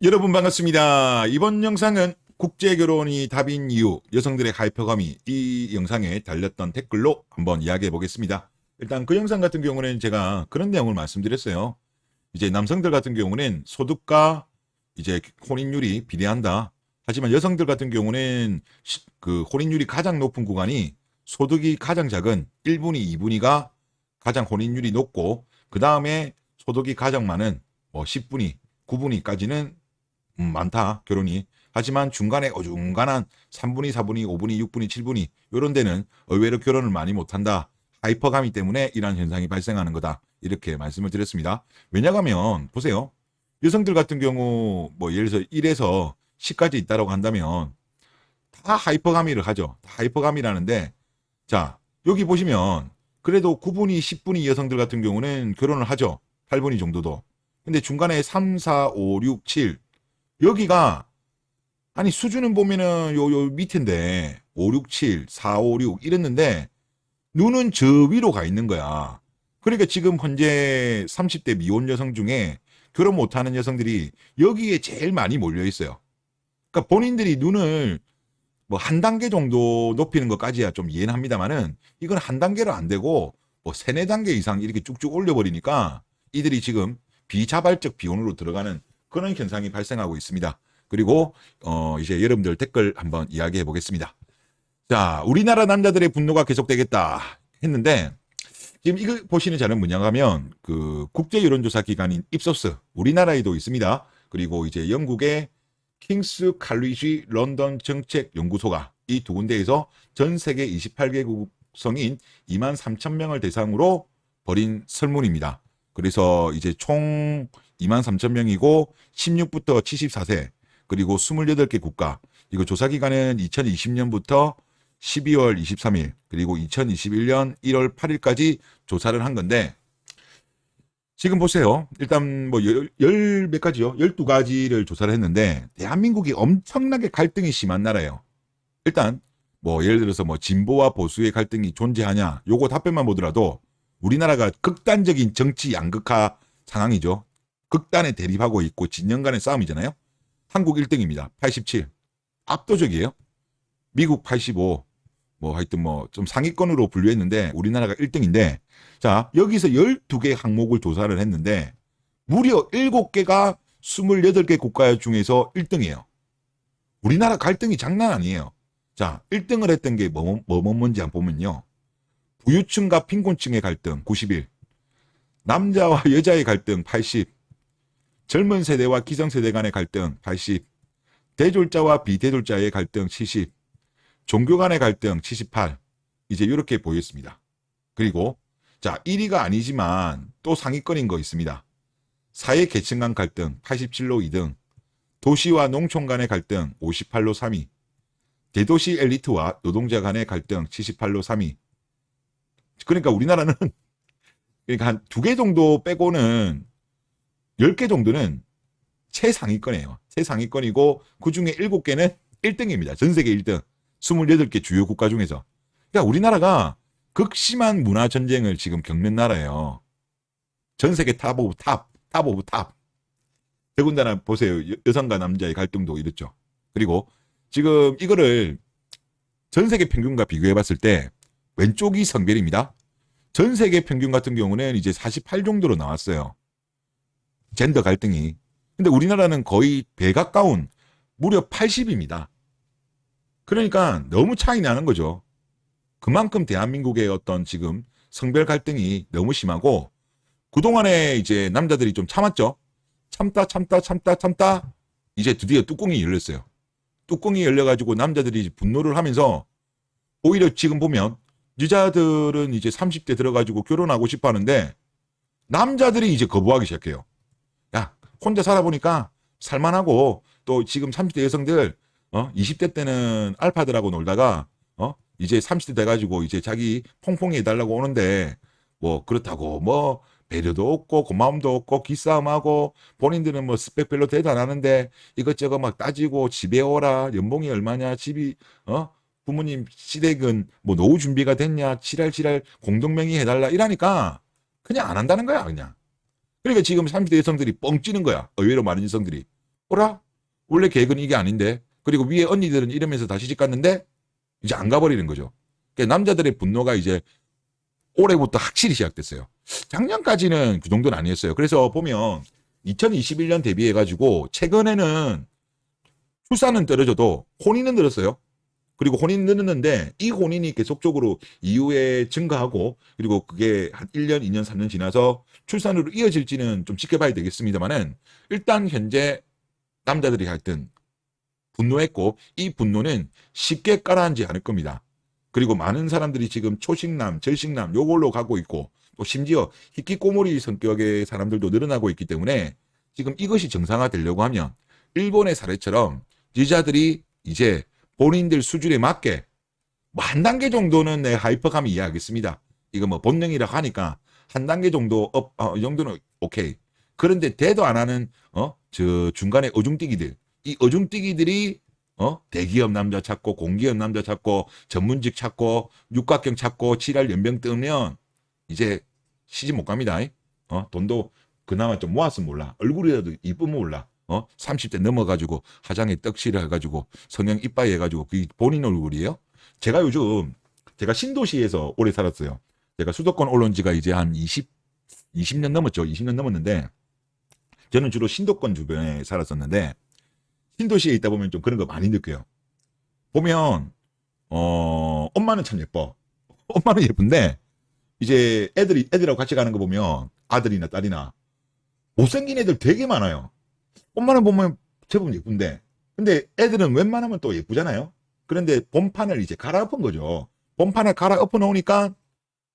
여러분 반갑습니다. 이번 영상은 국제결혼이 답인 이유, 여성들의 하이퍼감이 이 영상에 달렸던 댓글로 한번 이야기해 보겠습니다. 일단 그 영상 같은 경우는 제가 그런 내용을 말씀드렸어요. 이제 남성들 같은 경우는 소득과 이제 혼인율이 비례한다. 하지만 여성들 같은 경우는 그 혼인율이 가장 높은 구간이 소득이 가장 작은 1분위, 2분위가 가장 혼인율이 높고 그 다음에 소득이 가장 많은 뭐 10분위, 9분위까지는 많다 결혼이. 하지만 중간에 어중간한 3분위, 4분위, 5분위, 6분위, 7분위 이런 데는 의외로 결혼을 많이 못한다. 하이퍼가미 때문에 이러한 현상이 발생하는 거다. 이렇게 말씀을 드렸습니다. 왜냐하면 보세요. 여성들 같은 경우 뭐 예를 들어서 1에서 10까지 있다라고 한다면 다 하이퍼가미를 하죠. 다 하이퍼가미라는데 자 여기 보시면 그래도 9분위, 10분위 여성들 같은 경우는 결혼을 하죠. 8분위 정도도. 근데 중간에 3, 4, 5, 6, 7 여기가 아니 수준은 보면은 요 밑인데 5, 6, 7, 4, 5, 6 이랬는데 눈은 저 위로 가 있는 거야. 그러니까 지금 현재 30대 미혼 여성 중에 결혼 못하는 여성들이 여기에 제일 많이 몰려 있어요. 그러니까 본인들이 눈을 뭐 한 단계 정도 높이는 것까지야 좀 이해는 합니다만은 이건 한 단계로 안 되고 뭐 세네 단계 이상 이렇게 쭉쭉 올려버리니까 이들이 지금 비자발적 비혼으로 들어가는 그런 현상이 발생하고 있습니다. 그리고 이제 여러분들 댓글 한번 이야기해 보겠습니다. 자, 우리나라 남자들의 분노가 계속되겠다 했는데 지금 이거 보시는 자는 뭐냐 하면 그 국제 여론조사 기관인 입소스 우리나라에도 있습니다. 그리고 이제 영국의 킹스 칼리지 런던 정책 연구소가 이 두 군데에서 전 세계 28개국 성인 2만 3천 명을 대상으로 벌인 설문입니다. 그래서 이제 총 2만 3천 명이고 16부터 74세 그리고 28개 국가 이거 조사 기간은 2020년부터 12월 23일 그리고 2021년 1월 8일까지 조사를 한 건데 지금 보세요. 일단 뭐 열 몇 가지요? 12가지를 조사를 했는데 대한민국이 엄청나게 갈등이 심한 나라예요. 일단 뭐 예를 들어서 뭐 진보와 보수의 갈등이 존재하냐 요거 답변만 보더라도 우리나라가 극단적인 정치 양극화 상황이죠. 극단에 대립하고 있고 진영 간의 싸움이잖아요. 한국 1등입니다. 87. 압도적이에요. 미국 85. 뭐 하여튼 뭐 좀 상위권으로 분류했는데 우리나라가 1등인데 자 여기서 12개 항목을 조사를 했는데 무려 7개가 28개 국가 중에서 1등이에요. 우리나라 갈등이 장난 아니에요. 자 1등을 했던 게 뭔지 한번 보면요. 부유층과 빈곤층의 갈등 91. 남자와 여자의 갈등 80. 젊은 세대와 기성세대 간의 갈등 80. 대졸자와 비대졸자의 갈등 70. 종교 간의 갈등 78. 이제 이렇게 보였습니다. 그리고 자 1위가 아니지만 또 상위권인 거 있습니다. 사회 계층 간 갈등 87로 2등. 도시와 농촌 간의 갈등 58로 3위. 대도시 엘리트와 노동자 간의 갈등 78로 3위. 그러니까 우리나라는 그러니까 한 2개 정도 빼고는 10개 정도는 최상위권이에요. 최상위권이고 그중에 7개는 1등입니다. 전 세계 1등. 28개 주요 국가 중에서. 그러니까 우리나라가 극심한 문화 전쟁을 지금 겪는 나라예요. 전 세계 탑 오브 탑, 탑 오브 탑. 더군다나 보세요. 여성과 남자의 갈등도 이렇죠. 그리고 지금 이거를 전 세계 평균과 비교해 봤을 때 왼쪽이 성별입니다. 전 세계 평균 같은 경우는 이제 48 정도로 나왔어요. 젠더 갈등이. 근데 우리나라는 거의 배 가까운 무려 80입니다. 그러니까 너무 차이 나는 거죠. 그만큼 대한민국의 어떤 지금 성별 갈등이 너무 심하고 그동안에 이제 남자들이 좀 참았죠. 참다. 이제 드디어 뚜껑이 열렸어요. 뚜껑이 열려가지고 남자들이 분노를 하면서 오히려 지금 보면 여자들은 이제 30대 들어가지고 결혼하고 싶어 하는데 남자들이 이제 거부하기 시작해요. 야, 혼자 살아보니까 살만하고 또 지금 30대 여성들 20대 때는 알파들하고 놀다가 이제 30대 돼가지고 이제 자기 퐁퐁이 해달라고 오는데 뭐 그렇다고 뭐 배려도 없고 고마움도 없고 기싸움하고 본인들은 뭐 스펙 별로 대도 안 하는데 이것저것 막 따지고 집에 오라 연봉이 얼마냐 집이 부모님 시댁은 뭐 노후 준비가 됐냐 지랄 공동명의 해달라 이러니까 그냥 안 한다는 거야 그냥. 그러니까 지금 30대 여성들이 뻥 찌는 거야. 의외로 많은 여성들이. 어라? 원래 계획은 이게 아닌데. 그리고 위에 언니들은 이러면서 다 시집 갔는데 이제 안 가버리는 거죠. 그러니까 남자들의 분노가 이제 올해부터 확실히 시작됐어요. 작년까지는 그 정도는 아니었어요. 그래서 보면 2021년 대비해가지고 최근에는 출산은 떨어져도 혼인은 늘었어요. 그리고 혼인 늘었는데 이 혼인이 계속적으로 이후에 증가하고 그리고 그게 한 1년, 2년, 3년 지나서 출산으로 이어질지는 좀 지켜봐야 되겠습니다만은 일단 현재 남자들이 하여튼 분노했고 이 분노는 쉽게 가라앉지 않을 겁니다. 그리고 많은 사람들이 지금 초식남, 절식남 요걸로 가고 있고 또 심지어 히키코모리 성격의 사람들도 늘어나고 있기 때문에 지금 이것이 정상화되려고 하면 일본의 사례처럼 여자들이 이제 본인들 수준에 맞게 뭐 한 단계 정도는 내 하이퍼감이 이해하겠습니다. 이거 뭐 본능이라고 하니까 한 단계 정도 이 정도는 오케이. 그런데 대도 안 하는 저 중간에 어중뛰기들 이 어중뛰기들이 대기업 남자 찾고 공기업 남자 찾고 전문직 찾고 육각형 찾고 칠할 연병 뜨면 이제 시집 못 갑니다. 돈도 그나마 좀 모았으면 몰라. 얼굴이라도 이쁘면 몰라. 30대 넘어가지고 화장에 떡칠을 해가지고 성형 이빠이 해가지고 그게 본인 얼굴이에요. 제가 요즘 제가 신도시에서 오래 살았어요. 제가 수도권 올라온 지가 이제 한 20년 넘었죠. 20년 넘었는데 저는 주로 신도권 주변에 살았었는데 신도시에 있다 보면 좀 그런 거 많이 느껴요. 보면 엄마는 참 예뻐. 엄마는 예쁜데 이제 애들하고 같이 가는 거 보면 아들이나 딸이나 못생긴 애들 되게 많아요. 엄마는 보면 제법 예쁜데 근데 애들은 웬만하면 또 예쁘잖아요. 그런데 본판을 이제 갈아엎은 거죠. 본판을 갈아엎어 놓으니까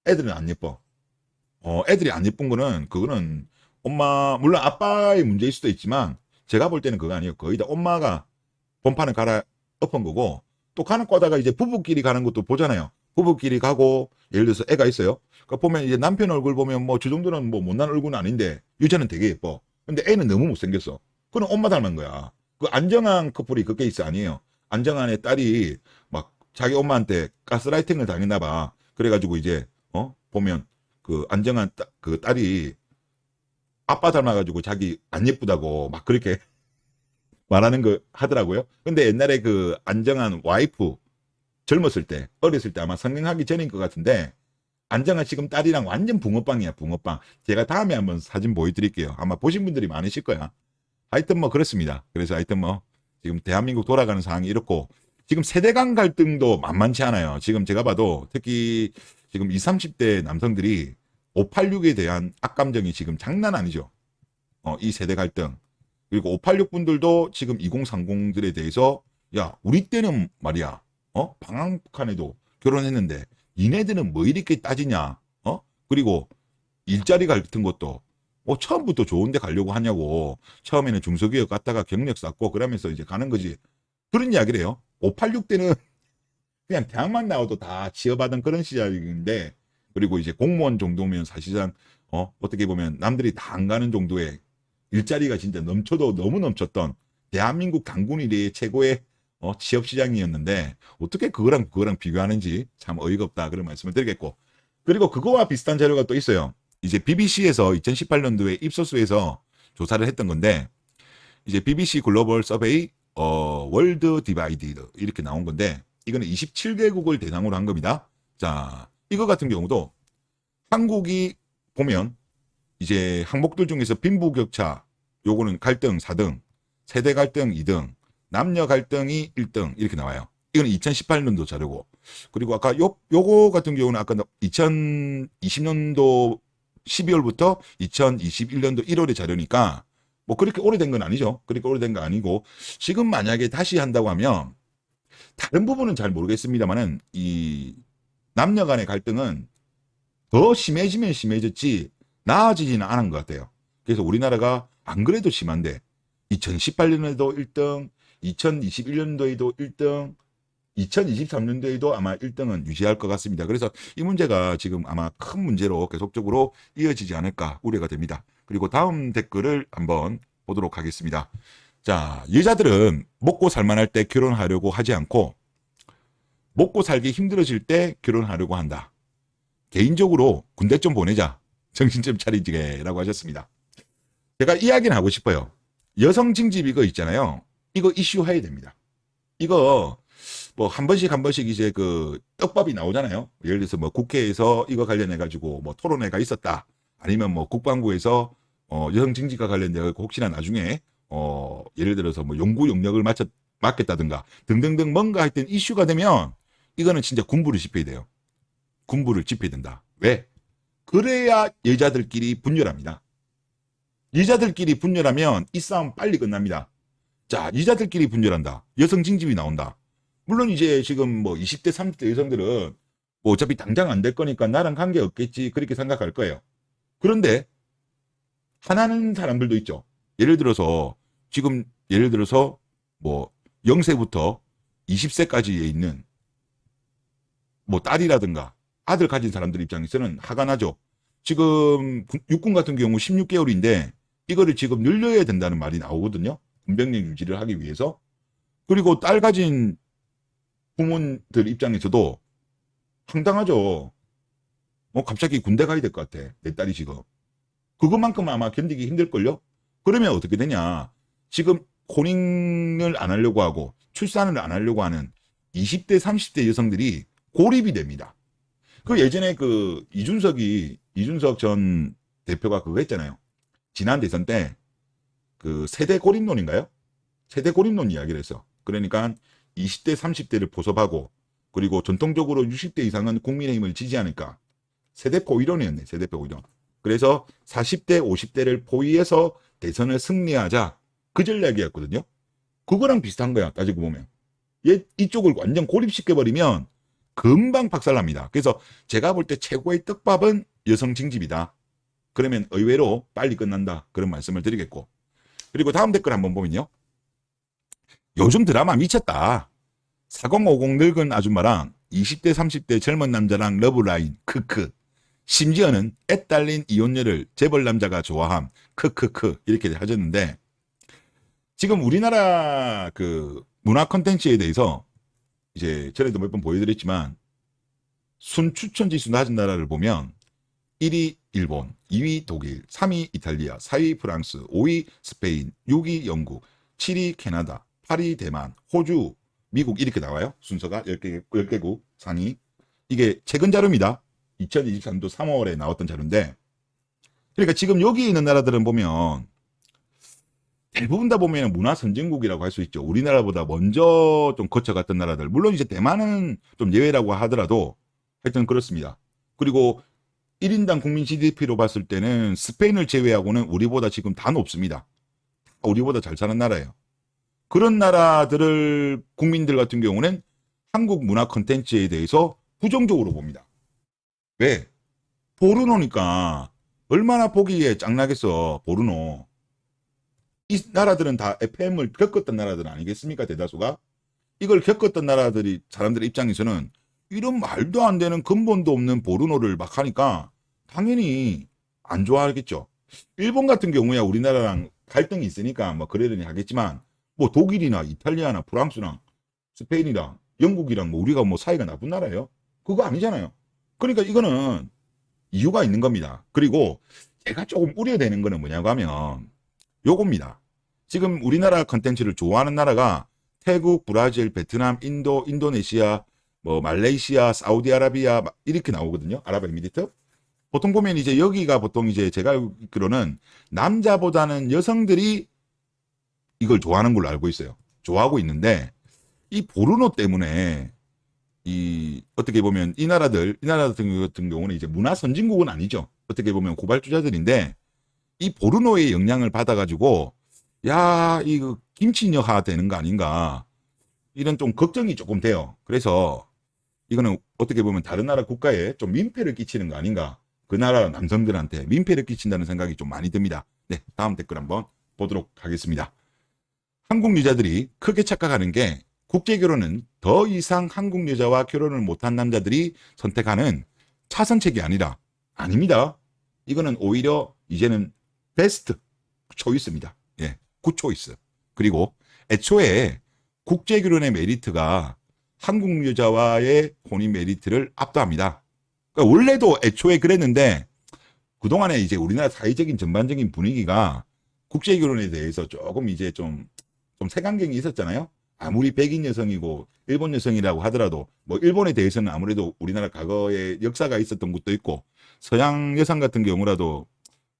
애들은 안 예뻐. 애들이 안 예쁜 거는 그거는 엄마 물론 아빠의 문제일 수도 있지만 제가 볼 때는 그거 아니에요. 거의 다 엄마가 본판을 갈아엎은 거고 또 가는 거다가 이제 부부끼리 가는 것도 보잖아요. 부부끼리 가고 예를 들어서 애가 있어요. 그러니까 보면 이제 남편 얼굴 보면 뭐 저 정도는 뭐 못난 얼굴은 아닌데 여자는 되게 예뻐. 근데 애는 너무 못생겼어. 그건 엄마 닮은 거야. 그 안정환 커플이 그 케이스 아니에요. 안정환의 딸이 막 자기 엄마한테 가스라이팅을 당했나 봐. 그래가지고 이제 보면 그 안정환 그 딸이 아빠 닮아가지고 자기 안 예쁘다고 막 그렇게 말하는 거 하더라고요. 근데 옛날에 그 안정환 와이프 젊었을 때 어렸을 때 아마 성행하기 전인 것 같은데 안정환 지금 딸이랑 완전 붕어빵이야. 붕어빵. 제가 다음에 한번 사진 보여드릴게요. 아마 보신 분들이 많으실 거야. 하여튼 뭐 그렇습니다. 그래서 하여튼 뭐 지금 대한민국 돌아가는 상황이 이렇고 지금 세대 간 갈등도 만만치 않아요. 지금 제가 봐도 특히 지금 20, 30대 남성들이 586에 대한 악감정이 지금 장난 아니죠. 이 세대 갈등. 그리고 586 분들도 지금 2030들에 대해서 야, 우리 때는 말이야. 방한칸에도 결혼했는데 니네들은 뭐 이렇게 따지냐? 그리고 일자리 같은 것도 처음부터 좋은 데 가려고 하냐고. 처음에는 중소기업 갔다가 경력 쌓고 그러면서 이제 가는 거지. 그런 이야기를 해요. 586 때는 그냥 대학만 나와도 다 지어받은 그런 시절인데 그리고 이제 공무원 정도면 사실상 어떻게 보면 남들이 다 안 가는 정도의 일자리가 진짜 넘쳐도 너무 넘쳤던 대한민국 단군 이래의 최고의 취업 시장이었는데 어떻게 그거랑 비교하는지 참 어이가 없다 그런 말씀을 드리겠고 그리고 그거와 비슷한 자료가 또 있어요. 이제 BBC에서 2018년도에 입소수에서 조사를 했던 건데 이제 BBC 글로벌 서베이 월드 디바이디드 이렇게 나온 건데 이거는 27개국을 대상으로 한 겁니다. 자, 이거 같은 경우도 한국이 보면 이제 항목들 중에서 빈부격차 요거는 갈등 4등, 세대 갈등 2등, 남녀 갈등이 1등 이렇게 나와요. 이거는 2018년도 자료고. 그리고 아까 요거 같은 경우는 아까 2020년도 12월부터 2021년도 1월의 자료니까 뭐 그렇게 오래된 건 아니죠. 그렇게 오래된 거 아니고 지금 만약에 다시 한다고 하면 다른 부분은 잘 모르겠습니다만은 이 남녀 간의 갈등은 더 심해지면 심해졌지 나아지지는 않은 것 같아요. 그래서 우리나라가 안 그래도 심한데 2018년에도 1등, 2021년도에도 1등, 2023년도에도 아마 1등은 유지할 것 같습니다. 그래서 이 문제가 지금 아마 큰 문제로 계속적으로 이어지지 않을까 우려가 됩니다. 그리고 다음 댓글을 한번 보도록 하겠습니다. 자, 여자들은 먹고 살만할 때 결혼하려고 하지 않고 먹고 살기 힘들어질 때 결혼하려고 한다. 개인적으로 군대 좀 보내자. 정신 좀 차리지게라고 하셨습니다. 제가 이야기는 하고 싶어요. 여성 징집 이거 있잖아요. 이거 이슈해야 됩니다. 이거 뭐 한 번씩 한 번씩 이제 그 떡밥이 나오잖아요. 예를 들어서 뭐 국회에서 이거 관련해 가지고 뭐 토론회가 있었다. 아니면 뭐 국방부에서 여성 징집과 관련돼 혹시나 나중에 예를 들어서 뭐 연구 영역을 맡겠다든가 등등등 뭔가 하여튼 이슈가 되면 이거는 진짜 군부를 집해야 돼요. 군부를 집해야 된다. 왜? 그래야 여자들끼리 분열합니다. 여자들끼리 분열하면 이 싸움 빨리 끝납니다. 자, 여자들끼리 분열한다. 여성 징집이 나온다. 물론 이제 지금 뭐 20대, 30대 여성들은 뭐 어차피 당장 안 될 거니까 나랑 관계 없겠지. 그렇게 생각할 거예요. 그런데 화나는 사람들도 있죠. 예를 들어서 지금 예를 들어서 뭐 0세부터 20세까지에 있는 뭐 딸이라든가 아들 가진 사람들 입장에서는 화가 나죠. 지금 육군 같은 경우 16개월인데 이거를 지금 늘려야 된다는 말이 나오거든요. 군병력 유지를 하기 위해서. 그리고 딸 가진 부모들 입장에서도 황당하죠. 갑자기 군대 가야 될 것 같아. 내 딸이 지금. 그것만큼 아마 견디기 힘들걸요? 그러면 어떻게 되냐. 지금 혼인을 안 하려고 하고 출산을 안 하려고 하는 20대, 30대 여성들이 고립이 됩니다. 그 예전에 그 이준석 전 대표가 그거 했잖아요. 지난 대선 때 그 세대 고립론인가요? 세대 고립론 이야기를 했어. 그러니까 20대, 30대를 포섭하고 그리고 전통적으로 60대 이상은 국민의힘을 지지하니까 세대포 이론이었네. 세대포 이론. 그래서 40대, 50대를 포위해서 대선을 승리하자. 그 전략이었거든요. 그거랑 비슷한 거야. 따지고 보면. 이쪽을 완전 고립시켜버리면 금방 박살납니다. 그래서 제가 볼 때 최고의 떡밥은 여성 징집이다. 그러면 의외로 빨리 끝난다. 그런 말씀을 드리겠고. 그리고 다음 댓글 한번 보면요. 요즘 드라마 미쳤다. 4050 늙은 아줌마랑 20대 30대 젊은 남자랑 러브라인 크크. 심지어는 애 딸린 이혼녀를 재벌 남자가 좋아함 크크크 이렇게 하셨는데 지금 우리나라 그 문화 콘텐츠에 대해서 이제 전에도 몇 번 보여드렸지만 순 추천 지수 낮은 나라를 보면 1위 일본, 2위 독일, 3위 이탈리아, 4위 프랑스, 5위 스페인, 6위 영국, 7위 캐나다, 8위 대만, 호주, 미국 이렇게 나와요. 순서가 10개국 상위. 이게 최근 자료입니다. 2023년도 3월에 나왔던 자료인데 그러니까 지금 여기 있는 나라들은 보면 대부분 다 보면 문화 선진국이라고 할 수 있죠. 우리나라보다 먼저 좀 거쳐갔던 나라들. 물론 이제 대만은 좀 예외라고 하더라도 하여튼 그렇습니다. 그리고 1인당 국민 GDP로 봤을 때는 스페인을 제외하고는 우리보다 지금 다 높습니다. 우리보다 잘 사는 나라예요. 그런 나라들을 국민들 같은 경우는 한국 문화 콘텐츠에 대해서 부정적으로 봅니다. 왜? 포르노니까 얼마나 보기에 짱나겠어. 포르노. 이 나라들은 다 FM을 겪었던 나라들 아니겠습니까? 대다수가. 이걸 겪었던 나라들이 사람들의 입장에서는 이런 말도 안 되는 근본도 없는 포르노를 막 하니까 당연히 안 좋아하겠죠. 일본 같은 경우야 우리나라랑 갈등이 있으니까 뭐 그러려니 하겠지만 뭐 독일이나 이탈리아나 프랑스랑 스페인이랑 영국이랑 뭐 우리가 뭐 사이가 나쁜 나라예요? 그거 아니잖아요. 그러니까 이거는 이유가 있는 겁니다. 그리고 제가 조금 우려되는 거는 뭐냐고 하면 요겁니다. 지금 우리나라 컨텐츠를 좋아하는 나라가 태국, 브라질, 베트남, 인도, 인도네시아, 뭐 말레이시아, 사우디아라비아 이렇게 나오거든요. 아랍에미리트. 보통 보면 이제 여기가 보통 이제 제가 알기로는 남자보다는 여성들이 이걸 좋아하는 걸로 알고 있어요. 좋아하고 있는데 이 포르노 때문에 이 어떻게 보면 이 나라 같은 경우는 이제 문화 선진국은 아니죠. 어떻게 보면 고발주자들인데 이 포르노의 영향을 받아가지고 야 이거 김치녀화 되는 거 아닌가 이런 좀 걱정이 조금 돼요. 그래서 이거는 어떻게 보면 다른 나라 국가에 좀 민폐를 끼치는 거 아닌가. 그 나라 남성들한테 민폐를 끼친다는 생각이 좀 많이 듭니다. 네, 다음 댓글 한번 보도록 하겠습니다. 한국 여자들이 크게 착각하는 게 국제결혼은 더 이상 한국 여자와 결혼을 못한 남자들이 선택하는 차선책이 아니라 아닙니다. 이거는 오히려 이제는 베스트 초이스입니다. 예, 굿초이스. 그리고 애초에 국제결혼의 메리트가 한국 여자와의 혼인 메리트를 압도합니다. 그러니까 원래도 애초에 그랬는데 그동안에 이제 우리나라 사회적인 전반적인 분위기가 국제 결혼에 대해서 조금 이제 좀 색안경이 있었잖아요. 아무리 백인 여성이고 일본 여성이라고 하더라도 뭐 일본에 대해서는 아무래도 우리나라 과거에 역사가 있었던 것도 있고 서양 여성 같은 경우라도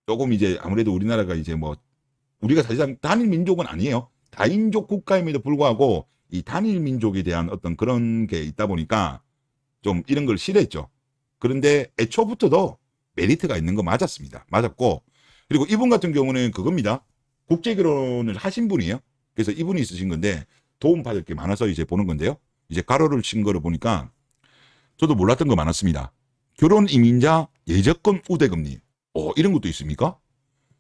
조금 이제 아무래도 우리나라가 이제 뭐 우리가 사실상 단일 민족은 아니에요. 다인족 국가임에도 불구하고 이 단일 민족에 대한 어떤 그런 게 있다 보니까 좀 이런 걸 싫어했죠. 그런데 애초부터도 메리트가 있는 거 맞았습니다. 맞았고, 그리고 이분 같은 경우는 그겁니다. 국제 결혼을 하신 분이에요. 그래서 이분이 있으신 건데 도움 받을 게 많아서 이제 보는 건데요. 이제 가로를 친 거를 보니까 저도 몰랐던 거 많았습니다. 결혼 이민자 예적금 우대금리. 이런 것도 있습니까?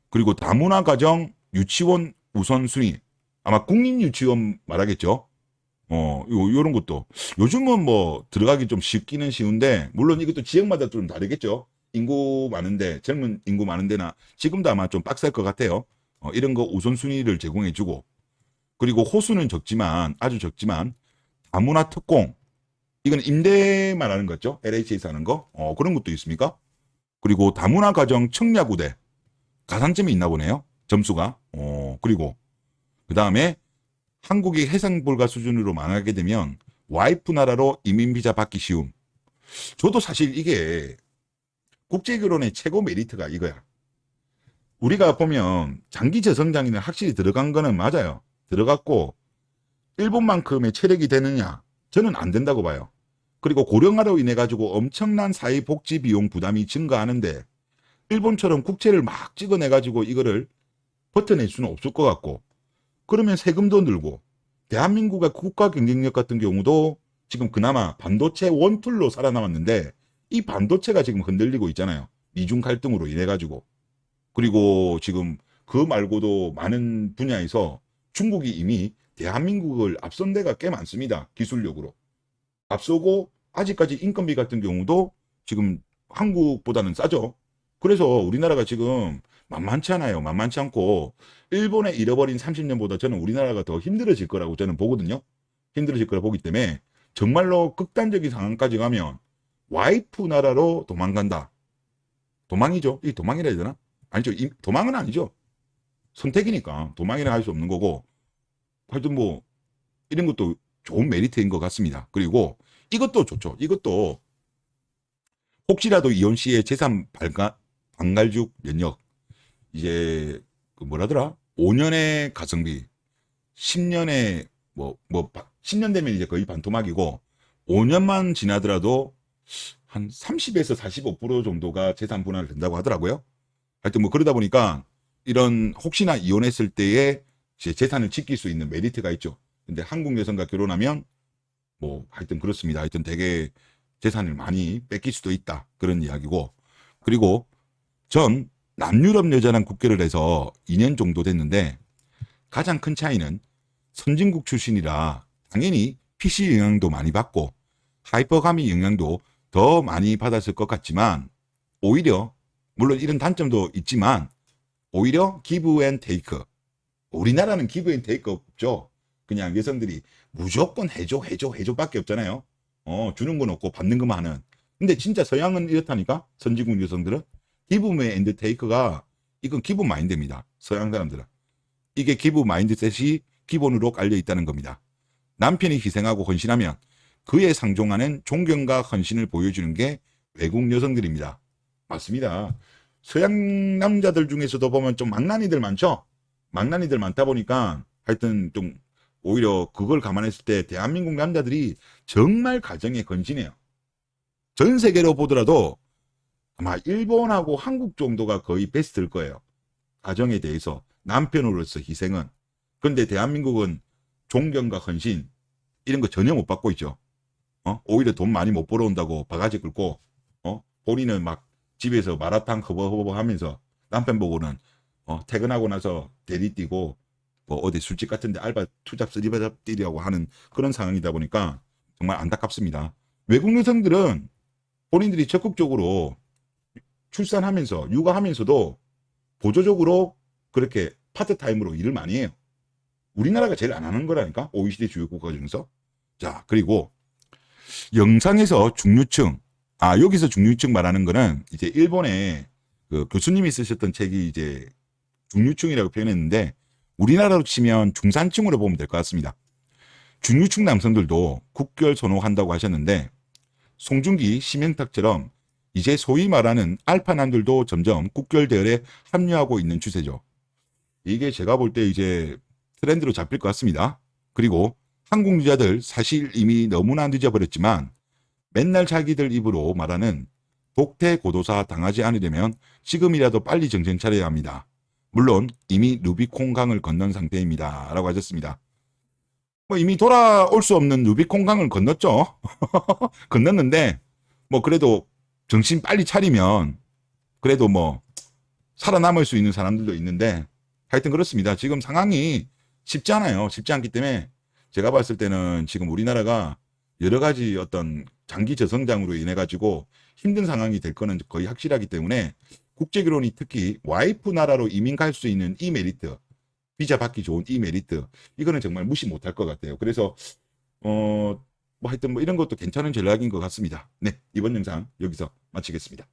그리고 다문화 가정 유치원 우선순위. 아마 국립유치원 말하겠죠. 요런 것도. 요즘은 뭐 들어가기 좀 쉽기는 쉬운데, 물론 이것도 지역마다 좀 다르겠죠. 인구 많은데, 젊은 인구 많은 데나 지금도 아마 좀 빡셀 것 같아요. 이런 거 우선순위를 제공해주고, 그리고 호수는 적지만, 아주 적지만, 다문화 특공. 이건 임대 말하는 거죠. LH에서 하는 거. 그런 것도 있습니까? 그리고 다문화 가정 청약우대. 가산점이 있나 보네요. 점수가. 그리고 그 다음에 한국이 해상 불가 수준으로 망하게 되면 와이프 나라로 이민 비자 받기 쉬움. 저도 사실 이게 국제 결혼의 최고 메리트가 이거야. 우리가 보면 장기 재성장에는 확실히 들어간 거는 맞아요. 들어갔고 일본만큼의 체력이 되느냐? 저는 안 된다고 봐요. 그리고 고령화로 인해 가지고 엄청난 사회복지 비용 부담이 증가하는데 일본처럼 국채를 막 찍어내 가지고 이거를 버텨낼 수는 없을 것 같고, 그러면 세금도 늘고 대한민국의 국가 경쟁력 같은 경우도 지금 그나마 반도체 원툴로 살아남았는데 이 반도체가 지금 흔들리고 있잖아요. 미중 갈등으로 인해 가지고. 그리고 지금 그 말고도 많은 분야에서 중국이 이미 대한민국을 앞선 데가 꽤 많습니다. 기술력으로. 앞서고 아직까지 인건비 같은 경우도 지금 한국보다는 싸죠. 그래서 우리나라가 지금 만만치 않아요. 만만치 않고 일본의 잃어버린 30년보다 저는 우리나라가 더 힘들어질 거라고 저는 보거든요. 힘들어질 거라 보기 때문에 정말로 극단적인 상황까지 가면 와이프 나라로 도망간다. 도망이죠. 이 도망이라 해야 되나? 아니죠. 도망은 아니죠. 선택이니까 도망이라 할 수 없는 거고, 하여튼 뭐 이런 것도 좋은 메리트인 것 같습니다. 그리고 이것도 좋죠. 이것도 혹시라도 이혼 시에 재산 반갈죽 연역, 이제 그 뭐라더라? 5년의 가성비, 10년의 10년 되면 이제 거의 반토막이고 5년만 지나더라도 한 30에서 45% 정도가 재산 분할 된다고 하더라고요. 하여튼 뭐 그러다 보니까 이런 혹시나 이혼했을 때에 재산을 지킬 수 있는 메리트가 있죠. 근데 한국 여성과 결혼하면 뭐 하여튼 그렇습니다. 하여튼 되게 재산을 많이 뺏길 수도 있다. 그런 이야기고. 그리고 전 남유럽 여자랑 국결을 해서 2년 정도 됐는데 가장 큰 차이는 선진국 출신이라 당연히 PC 영향도 많이 받고 하이퍼가미 영향도 더 많이 받았을 것 같지만, 오히려 물론 이런 단점도 있지만 오히려 기브 앤 테이크. 우리나라는 기브 앤 테이크 없죠. 그냥 여성들이 무조건 해줘 밖에 없잖아요. 주는 건 없고 받는 것만 하는. 근데 진짜 서양은 이렇다니까. 선진국 여성들은 기브 앤 테이크가 이건 기본 마인드입니다. 서양 사람들은 이게 기브 마인드셋이 기본으로 깔려 있다는 겁니다. 남편이 희생하고 헌신하면 그에 상종하는 존경과 헌신을 보여주는 게 외국 여성들입니다. 맞습니다. 서양 남자들 중에서도 보면 좀 망나니들 많죠. 망나니들 많다 보니까 하여튼 좀 오히려 그걸 감안했을 때 대한민국 남자들이 정말 가정에 헌신해요. 전 세계로 보더라도 아마 일본하고 한국 정도가 거의 베스트일 거예요. 가정에 대해서 남편으로서 희생은. 그런데 대한민국은 존경과 헌신 이런 거 전혀 못 받고 있죠. 오히려 돈 많이 못 벌어온다고 바가지 긁고 본인은 막 집에서 마라탕 허버허버 하면서 남편 보고는 퇴근하고 나서 대리 뛰고 뭐 어디 술집 같은데 알바 투잡 쓰리바잡 뛰려고 하는 그런 상황이다 보니까 정말 안타깝습니다. 외국 여성들은 본인들이 적극적으로 출산하면서 육아하면서도 보조적으로 그렇게 파트타임으로 일을 많이 해요. 우리나라가 제일 안 하는 거라니까. OECD 주요 국가 중에서. 자, 그리고 영상에서 중류층, 여기서 중류층 말하는 거는 이제 일본의 그 교수님이 쓰셨던 책이 이제 중류층이라고 표현했는데 우리나라로 치면 중산층으로 보면 될 것 같습니다. 중류층 남성들도 국결 선호한다고 하셨는데 송중기, 심영탁처럼 이제 소위 말하는 알파남들도 점점 국결 대열에 합류하고 있는 추세죠. 이게 제가 볼 때 이제 트렌드로 잡힐 것 같습니다. 그리고 한국 여자들 사실 이미 너무나 늦어버렸지만 맨날 자기들 입으로 말하는 독태 고도사 당하지 않으려면 지금이라도 빨리 정신 차려야 합니다. 물론 이미 루비콘 강을 건넌 상태입니다. 라고 하셨습니다. 뭐 이미 돌아올 수 없는 루비콘 강을 건넜죠. 건넜는데 뭐 그래도 정신 빨리 차리면 그래도 뭐 살아남을 수 있는 사람들도 있는데 하여튼 그렇습니다. 지금 상황이 쉽지 않아요. 쉽지 않기 때문에 제가 봤을 때는 지금 우리나라가 여러 가지 어떤 장기 저성장으로 인해 가지고 힘든 상황이 될 거는 거의 확실하기 때문에 국제결혼이 특히 와이프 나라로 이민 갈 수 있는 이 메리트, 비자 받기 좋은 이 메리트, 이거는 정말 무시 못할 것 같아요. 그래서 뭐 하여튼 뭐 이런 것도 괜찮은 전략인 것 같습니다. 네, 이번 영상 여기서 마치겠습니다.